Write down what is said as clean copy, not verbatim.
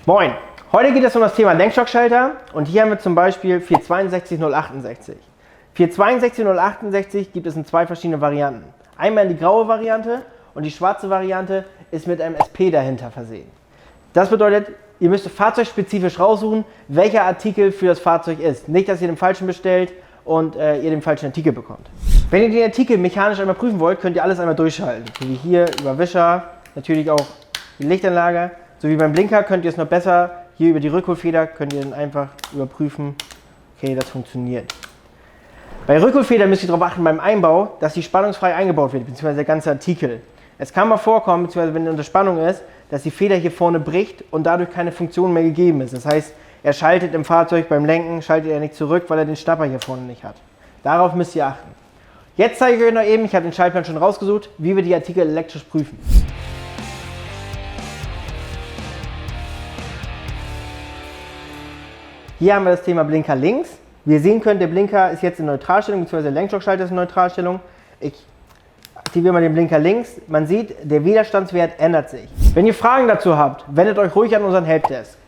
Moin! Heute geht es um das Thema Lenkstockschalter und hier haben wir zum Beispiel 462068. 462068 gibt es in zwei verschiedene Varianten. Einmal die graue Variante und die schwarze Variante ist mit einem SP dahinter versehen. Das bedeutet, ihr müsst fahrzeugspezifisch raussuchen, welcher Artikel für das Fahrzeug ist. Nicht, dass ihr den falschen bestellt und ihr den falschen Artikel bekommt. Wenn ihr den Artikel mechanisch einmal prüfen wollt, könnt ihr alles einmal durchschalten. So wie hier über Wischer, natürlich auch die Lichtanlage. So wie beim Blinker könnt ihr es noch besser, hier über die Rückholfeder könnt ihr dann einfach überprüfen, okay, das funktioniert. Bei Rückholfeder müsst ihr darauf achten beim Einbau, dass die spannungsfrei eingebaut wird, beziehungsweise der ganze Artikel. Es kann mal vorkommen, beziehungsweise wenn unter Spannung ist, dass die Feder hier vorne bricht und dadurch keine Funktion mehr gegeben ist. Das heißt, er schaltet im Fahrzeug beim Lenken, schaltet er nicht zurück, weil er den Stapper hier vorne nicht hat. Darauf müsst ihr achten. Jetzt zeige ich euch noch eben, ich habe den Schaltplan schon rausgesucht, wie wir die Artikel elektrisch prüfen. Hier haben wir das Thema Blinker links. Wie ihr sehen könnt, der Blinker ist jetzt in Neutralstellung, bzw. der Lenkstockschalter ist in Neutralstellung. Ich aktiviere mal den Blinker links. Man sieht, der Widerstandswert ändert sich. Wenn ihr Fragen dazu habt, wendet euch ruhig an unseren Helpdesk.